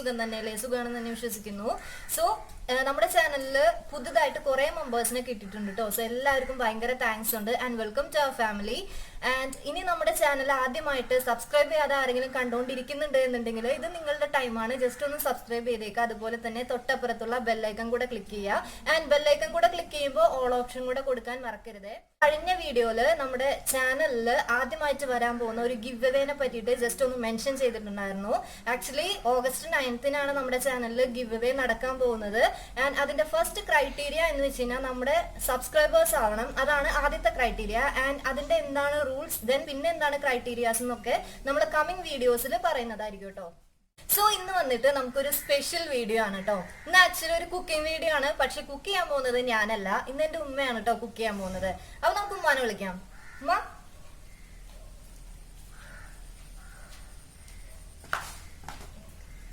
സുഖം തന്നെയല്ലേ? സുഖമാണെന്ന് തന്നെ വിശ്വസിക്കുന്നു. സോ നമ്മുടെ ചാനലില് പുതുതായിട്ട് കുറെ മെമ്പേഴ്സിനെ കിട്ടിയിട്ടുണ്ട് കേട്ടോ. സോ എല്ലാവർക്കും ഭയങ്കര താങ്ക്സ് ഉണ്ട് and welcome to our family. And ഇനി നമ്മുടെ ചാനൽ ആദ്യമായിട്ട് സബ്സ്ക്രൈബ് ചെയ്യാതെ ആരെങ്കിലും കണ്ടുകൊണ്ടിരിക്കുന്നുണ്ട് എന്നുണ്ടെങ്കിൽ ഇത് നിങ്ങളുടെ ടൈമാണ്. ജസ്റ്റ് ഒന്ന് സബ്സ്ക്രൈബ് ചെയ്തേക്കുക. അതുപോലെ തന്നെ തൊട്ടപ്പുറത്തുള്ള ബെല്ലൈക്കൺ കൂടെ ക്ലിക്ക് ചെയ്യുക. ആൻഡ് ബെല്ലൈക്കൺ കൂടെ ക്ലിക്ക് ചെയ്യുമ്പോൾ ഓൾ ഓപ്ഷൻ കൂടെ കൊടുക്കാൻ മറക്കരുത്. കഴിഞ്ഞ വീഡിയോയില് നമ്മുടെ ചാനലിൽ ആദ്യമായിട്ട് വരാൻ പോകുന്ന ഒരു ഗിവ് അവേനെ പറ്റിയിട്ട് ജസ്റ്റ് ഒന്ന് മെൻഷൻ ചെയ്തിട്ടുണ്ടായിരുന്നു. ആക്ച്വലി August 9th നമ്മുടെ ചാനലിൽ ഗിവ് അവേ നടക്കാൻ പോകുന്നത്. ആൻഡ് അതിന്റെ ഫസ്റ്റ് ക്രൈറ്റീരിയ എന്ന് വെച്ച് കഴിഞ്ഞാൽ നമ്മുടെ സബ്സ്ക്രൈബേഴ്സ് ആവണം. അതാണ് ആദ്യത്തെ ക്രൈറ്റീരിയ. ആൻഡ് അതിന്റെ എന്താണ് റൂൾസ്, ദെൻ പിന്നെ എന്താണ് ക്രൈറ്റീരിയാസ് എന്നൊക്കെ നമ്മൾ കമ്മിങ് വീഡിയോസിൽ പറയുന്നതായിരിക്കും കേട്ടോ. സോ ഇന്ന് വന്നിട്ട് നമുക്കൊരു സ്പെഷ്യൽ വീഡിയോ ആണ് കേട്ടോ. ഇന്ന് ആക്ച്വലി ഒരു കുക്കിംഗ് വീഡിയോ ആണ്. പക്ഷെ കുക്ക് ചെയ്യാൻ പോകുന്നത് ഞാനല്ല, ഇന്ന് എന്റെ ഉമ്മയാണ് കേട്ടോ കുക്ക് ചെയ്യാൻ പോകുന്നത്. അപ്പൊ നമുക്ക് ഉമ്മാനെ വിളിക്കാം. ഉമ്മ,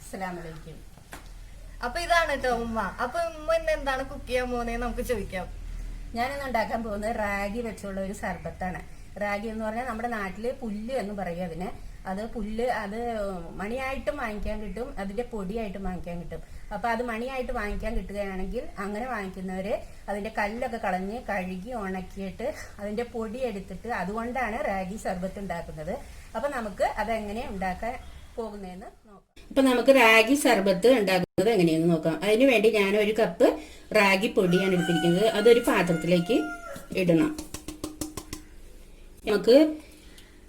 അസ്സലാമലൈക്കും. അപ്പൊ ഇതാണ് കേട്ടോ ഉമ്മ. അപ്പൊ ഉമ്മ ഇന്ന് എന്താണ് കുക്ക് ചെയ്യാൻ പോകുന്നത് നമുക്ക് ചോദിക്കാം. ഞാനിന്ന് ഉണ്ടാക്കാൻ പോകുന്നത് റാഗി വെച്ചുള്ള ഒരു സർബത്താണ്. റാഗി എന്ന് പറഞ്ഞാൽ നമ്മുടെ നാട്ടില് പുല്ല് എന്ന് പറയും അതിനെ. അത് പുല്ല് അത് മണിയായിട്ടും വാങ്ങിക്കാൻ കിട്ടും, അതിന്റെ പൊടിയായിട്ടും വാങ്ങിക്കാൻ കിട്ടും. അപ്പൊ അത് മണിയായിട്ട് വാങ്ങിക്കാൻ കിട്ടുകയാണെങ്കിൽ അങ്ങനെ വാങ്ങിക്കുന്നവര് അതിന്റെ കല്ലൊക്കെ കളഞ്ഞ് കഴുകി ഉണക്കിയിട്ട് അതിന്റെ പൊടി എടുത്തിട്ട് അതുകൊണ്ടാണ് റാഗി സർബത്ത് ഉണ്ടാക്കുന്നത്. അപ്പൊ നമുക്ക് അതെങ്ങനെ ഉണ്ടാക്കാൻ പോകുന്നതെന്ന് നോക്കാം. ഇപ്പൊ നമുക്ക് റാഗി സർബത്ത് ഉണ്ടാക്കുന്നത് എങ്ങനെയെന്ന് നോക്കാം. അതിനു വേണ്ടി ഞാൻ ഒരു കപ്പ് റാഗി പൊടിയാണ് എടുത്തിരിക്കുന്നത്. അതൊരു പാത്രത്തിലേക്ക് ഇടണം. നമുക്ക്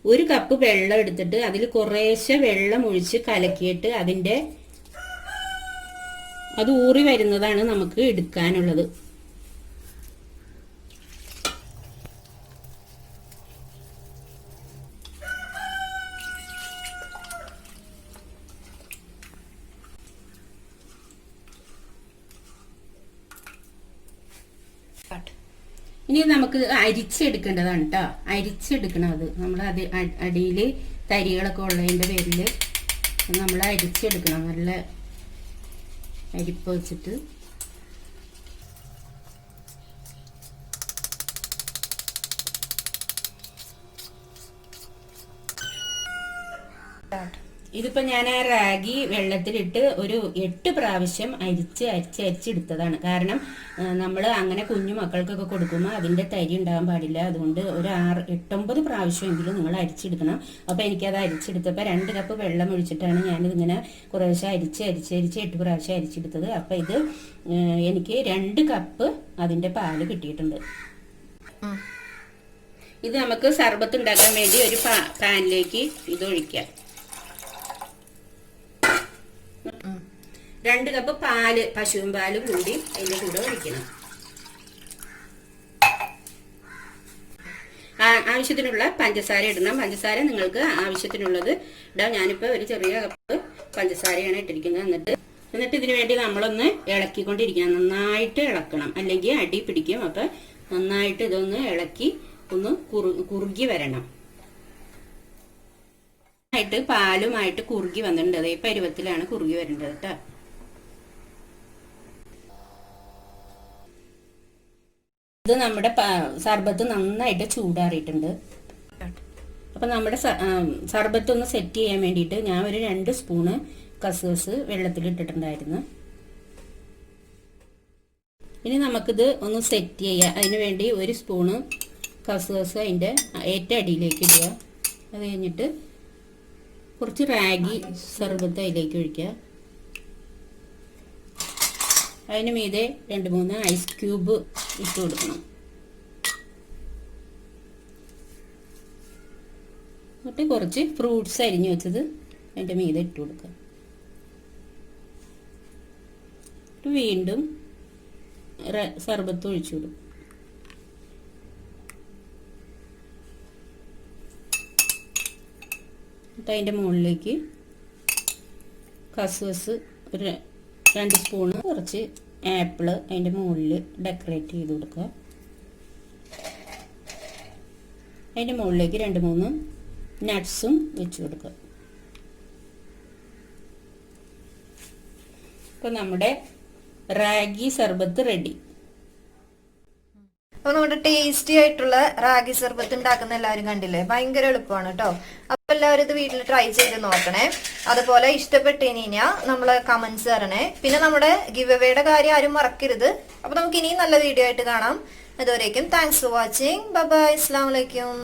ഒരു കപ്പ് വെള്ളം എടുത്തിട്ട് അതിൽ കുറേശ്ശെ വെള്ളം ഒഴിച്ച് കലക്കിയിട്ട് അത് ഊറി വരുന്നതാണ് നമുക്ക് എടുക്കാനുള്ളത്. ഇനി നമുക്ക് അരിച്ചെടുക്കേണ്ടതാണ് കേട്ടോ. അരിച്ചെടുക്കണം. അത് നമ്മൾ അത് അടിയിൽ തരികളൊക്കെ ഉള്ളതിൻ്റെ പേരിൽ നമ്മൾ അരിച്ചെടുക്കണം. നല്ല അരിപ്പ് വെച്ചിട്ട് ഇതിപ്പോ ഞാൻ ആ റാഗി വെള്ളത്തിലിട്ട് ഒരു 8 പ്രാവശ്യം അരിച്ചെടുത്തതാണ്. കാരണം നമ്മൾ അങ്ങനെ കുഞ്ഞു മക്കൾക്കൊക്കെ കൊടുക്കുമ്പോൾ അതിന്റെ തരി ഉണ്ടാകാൻ പാടില്ല. അതുകൊണ്ട് ഒരു 8-9 പ്രാവശ്യമെങ്കിലും നിങ്ങൾ അരിച്ചെടുക്കണം. അപ്പൊ എനിക്കത് അരിച്ചെടുത്തപ്പോൾ 2 കപ്പ് വെള്ളം ഒഴിച്ചിട്ടാണ് ഞാനിതിങ്ങനെ കുറേശ്ശെ അരിച്ച് 8 പ്രാവശ്യം അരിച്ചെടുത്തത്. അപ്പൊ ഇത് എനിക്ക് 2 കപ്പ് അതിന്റെ പാല് കിട്ടിയിട്ടുണ്ട്. ഇത് നമുക്ക് സർബത്ത് ഉണ്ടാക്കാൻ വേണ്ടി ഒരു പാനിലേക്ക് ഇത് ഒഴിക്കാം. 2 കപ്പ് പാല്, പശുവും പാലും കൂടി അതിന്റെ കൂടെ ഒഴിക്കണം. ആവശ്യത്തിനുള്ള പഞ്ചസാര ഇടണം. പഞ്ചസാര നിങ്ങൾക്ക് ആവശ്യത്തിനുള്ളത് ഇടാം. ഞാനിപ്പോ ഒരു ചെറിയ കപ്പ് പഞ്ചസാരയാണ് ഇട്ടിരിക്കുന്നത്. എന്നിട്ട് ഇതിനു വേണ്ടി നമ്മളൊന്ന് ഇളക്കിക്കൊണ്ടിരിക്കണം. നന്നായിട്ട് ഇളക്കണം, അല്ലെങ്കിൽ അടി പിടിക്കും. അപ്പൊ നന്നായിട്ട് ഇതൊന്ന് ഇളക്കി ഒന്ന് കുറുകി വരണം. പാലുമായിട്ട് കുറുകി വന്നിട്ടുണ്ട്. അതേ പരുവത്തിലാണ് കുറുകി വരേണ്ടത് കേട്ടോ. ഇത് നമ്മുടെ സർബത്ത് നന്നായിട്ട് ചൂടാറിയിട്ടുണ്ട്. അപ്പൊ നമ്മുടെ സർബത്ത് ഒന്ന് സെറ്റ് ചെയ്യാൻ വേണ്ടിയിട്ട് ഞാൻ ഒരു 2 സ്പൂണ് കസ്കസ് വെള്ളത്തിലിട്ടിട്ടുണ്ടായിരുന്നു. ഇനി നമുക്കിത് ഒന്ന് സെറ്റ് ചെയ്യാം. അതിനു വേണ്ടി 1 സ്പൂണ് കസ്കസ് അതിന്റെ ഏറ്റവും അടിയിലേക്ക് ഇടുക. അത് കഴിഞ്ഞിട്ട് കുറച്ച് റാഗി സർബത്ത് അതിലേക്ക് ഒഴിക്കുക. അതിന് മീതെ 2-3 ഐസ് ക്യൂബ് ഇട്ട് കൊടുക്കണം. എന്നിട്ട് കുറച്ച് ഫ്രൂട്ട്സ് അരിഞ്ഞു വെച്ചത് അതിൻ്റെ മീതെ ഇട്ട് കൊടുക്കുക. വീണ്ടും സർബത്ത് ഒഴിച്ചു കൊടുക്കും. എന്നിട്ട് അതിൻ്റെ മുകളിലേക്ക് കസ്കസ് ഒരു 2 സ്പൂണ്, കുറച്ച് ആപ്പിള് അതിൻ്റെ മുകളിൽ ഡെക്കറേറ്റ് ചെയ്ത് കൊടുക്കുക. അതിൻ്റെ മുകളിലേക്ക് 2-3 നട്ട്സും വെച്ച് കൊടുക്കുക. ഇപ്പം നമ്മുടെ റാഗി സർബത്ത് റെഡി. അപ്പൊ നമ്മുടെ ടേസ്റ്റി ആയിട്ടുള്ള റാഗി സർബത്ത് ഉണ്ടാക്കുന്ന എല്ലാവരും കണ്ടില്ലേ, ഭയങ്കര എളുപ്പമാണ് കേട്ടോ. അപ്പൊ എല്ലാവരും ഇത് വീട്ടിൽ ട്രൈ ചെയ്ത് നോക്കണേ. അതുപോലെ ഇഷ്ടപ്പെട്ടു കഴിഞ്ഞാൽ നമ്മള് കമന്റ്സ് തരണേ. പിന്നെ നമ്മുടെ ഗിവ് അവയുടെ കാര്യം ആരും മറക്കരുത്. അപ്പൊ നമുക്ക് ഇനിയും നല്ല വീഡിയോ ആയിട്ട് കാണാം. അതുവരേക്കും thanks for watching. Bye bye. അസ്സലാമു അലൈക്കും.